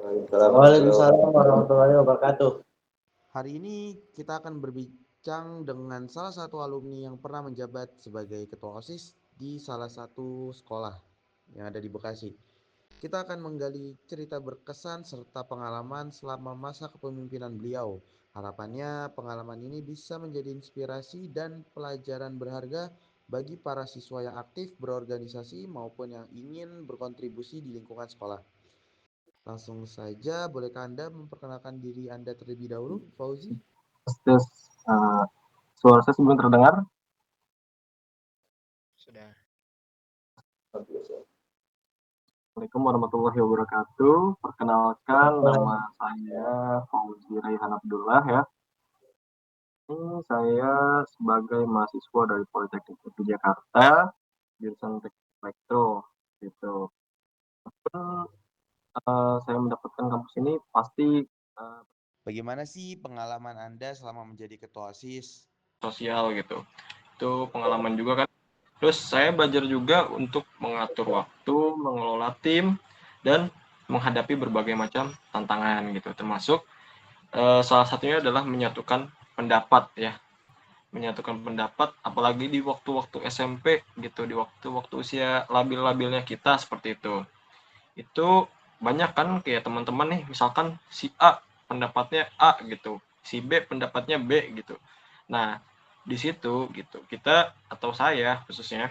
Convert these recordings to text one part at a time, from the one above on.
Waalaikumsalam warahmatullahi wabarakatuh. Hari ini kita akan berbincang dengan salah satu alumni yang pernah menjabat sebagai ketua OSIS di salah satu sekolah yang ada di Bekasi. Kita akan menggali cerita berkesan serta pengalaman selama masa kepemimpinan beliau. Harapannya pengalaman ini bisa menjadi inspirasi dan pelajaran berharga bagi para siswa yang aktif berorganisasi maupun yang ingin berkontribusi di lingkungan sekolah. Langsung saja, bolehkah Anda memperkenalkan diri Anda terlebih dahulu, Fauzi? Tes, uh, suara saya sebelum terdengar. Sudah. Assalamualaikum warahmatullahi wabarakatuh. Perkenalkan, nama saya Fauzi Raihan Abdullah ya. Ini saya sebagai mahasiswa dari Politeknik Negeri Jakarta, jurusan Teknik Elektro gitu. Saya mendapatkan kampus ini pasti Bagaimana sih pengalaman Anda selama menjadi ketua OSIS? sosial gitu. Itu pengalaman juga kan. Terus saya belajar juga untuk mengatur waktu, mengelola tim, dan menghadapi berbagai macam tantangan gitu. Termasuk salah satunya adalah menyatukan pendapat ya. Menyatukan pendapat apalagi di waktu-waktu SMP gitu, di waktu-waktu usia labil-labilnya kita seperti itu. Itu banyak kan kayak teman-teman nih, misalkan si A pendapatnya A gitu, si B pendapatnya B gitu. Nah, di situ gitu kita atau saya khususnya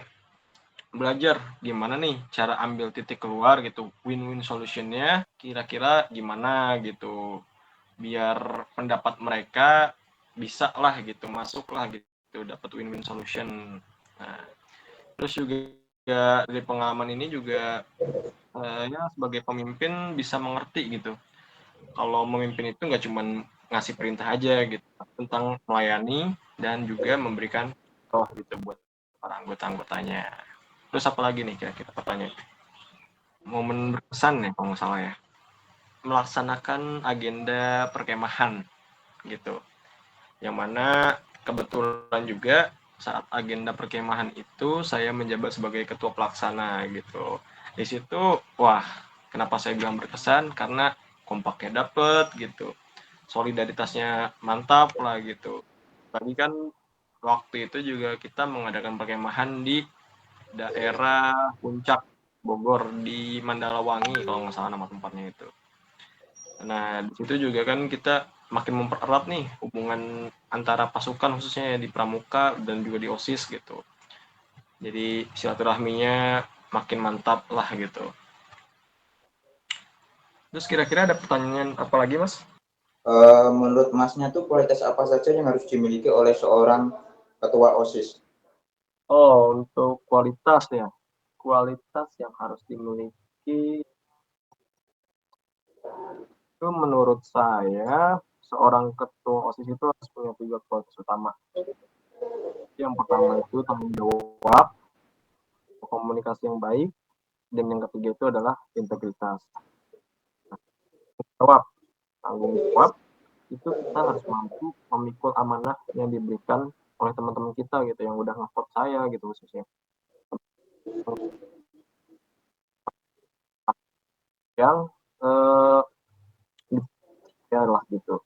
belajar gimana nih cara ambil titik keluar gitu, win-win solutionnya kira-kira gimana gitu, biar pendapat mereka bisa lah gitu, masuk lah gitu, dapat win-win solution. Nah, terus juga dari pengalaman ini juga ya sebagai pemimpin bisa mengerti gitu. Kalau memimpin itu nggak cuma ngasih perintah aja gitu, tentang melayani dan juga memberikan gitu buat para anggota-anggotanya. Terus apa lagi nih kira-kira pertanyaan? Momen berkesan nih kalau nggak salah ya. Melaksanakan agenda perkemahan gitu. Yang mana kebetulan juga saat agenda perkemahan itu saya menjabat sebagai ketua pelaksana gitu. Di situ wah, kenapa saya bilang berkesan? Karena kompaknya dapet gitu. Solidaritasnya mantap lah gitu. Tadi kan waktu itu juga kita mengadakan perkemahan di daerah Puncak Bogor di Mandalawangi kalau nggak salah nama tempatnya itu. Nah, di situ juga kan kita makin mempererat nih hubungan antara pasukan khususnya ya di Pramuka dan juga di OSIS gitu. Jadi silaturahminya makin mantap lah gitu. Terus kira-kira ada pertanyaan apa lagi, Mas? Menurut Masnya tuh kualitas apa saja yang harus dimiliki oleh seorang ketua OSIS? Oh, untuk kualitas ya. Kualitas yang harus dimiliki itu menurut saya seorang ketua OSIS itu harus punya 3 kualitas utama. Yang pertama itu tanggung jawab, komunikasi yang baik, dan yang ketiga itu adalah integritas. Tanggung jawab itu kita harus mampu memikul amanah yang diberikan oleh teman-teman kita gitu, yang udah nge-vote saya gitu khususnya. Yang ya lah gitu.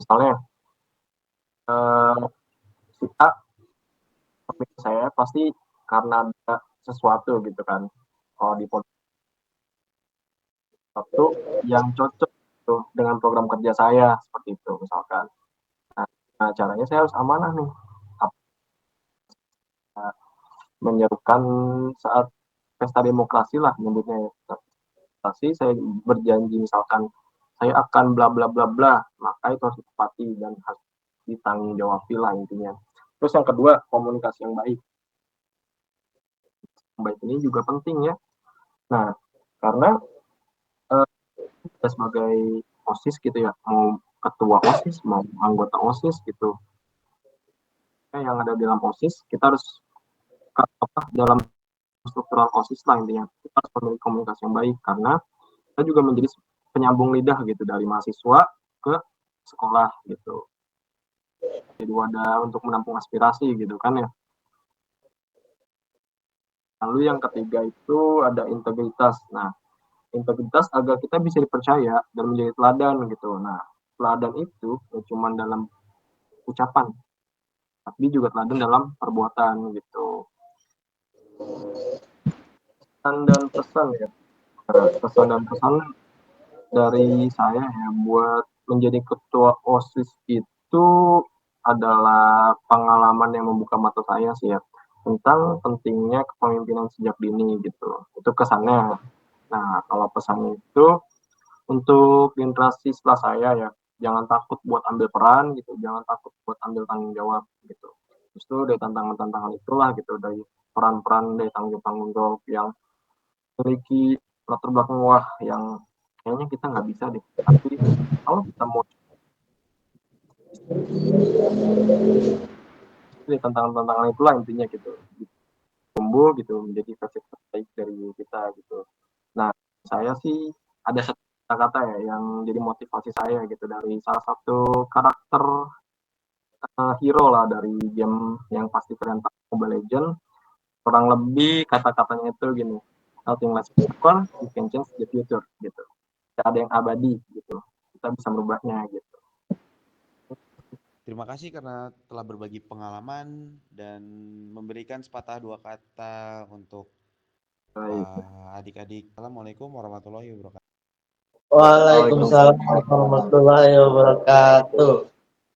Misalnya si A memilih saya pasti karena ada sesuatu gitu kan. Kalau di satu yang cocok gitu, dengan program kerja saya seperti itu misalkan. Nah, caranya saya harus amanah nih. Menyerukan saat pesta demokrasi lah nyebutnya ya. Pasti saya berjanji misalkan saya akan bla bla bla bla, maka itu harus ditepati dan harus ditanggung jawabi lah intinya. Terus yang kedua, komunikasi yang baik. Yang baik ini juga penting ya. Nah, karena kita sebagai OSIS gitu ya, mau ketua OSIS, mau anggota OSIS gitu, yang ada dalam OSIS, kita harus dalam struktural OSIS lah intinya. Kita harus memiliki komunikasi yang baik, karena kita juga menjadi penyambung lidah gitu dari mahasiswa ke sekolah gitu. Jadi wadah untuk menampung aspirasi gitu kan ya. Lalu yang ketiga itu ada integritas. Nah, integritas agar kita bisa dipercaya dan menjadi teladan gitu. Nah, teladan itu ya cuma dalam ucapan, tapi juga teladan dalam perbuatan gitu. Dan pesan ya, pesan dan pesan dari saya ya buat menjadi ketua OSIS itu adalah pengalaman yang membuka mata saya sih ya tentang pentingnya kepemimpinan sejak dini gitu. Itu kesannya. Nah, kalau pesannya itu untuk generasi setelah saya ya, jangan takut buat ambil peran gitu, jangan takut buat ambil tanggung jawab gitu. Justru dari tantangan-tantangan itulah gitu, dari peran-peran, dari tanggung jawab yang memiliki latar belakang wah yang kayaknya kita nggak bisa deh. Tapi kalau kita mau dari tantangan-tantangan itulah intinya gitu, tumbuh gitu menjadi versi terbaik dari kita gitu. Nah, saya sih ada satu kata-kata ya yang jadi motivasi saya gitu dari salah satu karakter hero lah dari game yang pasti kalian tahu Mobile Legends. Kurang lebih kata-katanya itu gini, nothing less equal, you can change the future gitu. Tidak ada yang abadi gitu. Kita bisa merubahnya gitu. Terima kasih karena telah berbagi pengalaman dan memberikan sepatah dua kata untuk Baik. adik-adik. Assalamualaikum warahmatullahi wabarakatuh. Waalaikumsalam warahmatullahi wabarakatuh.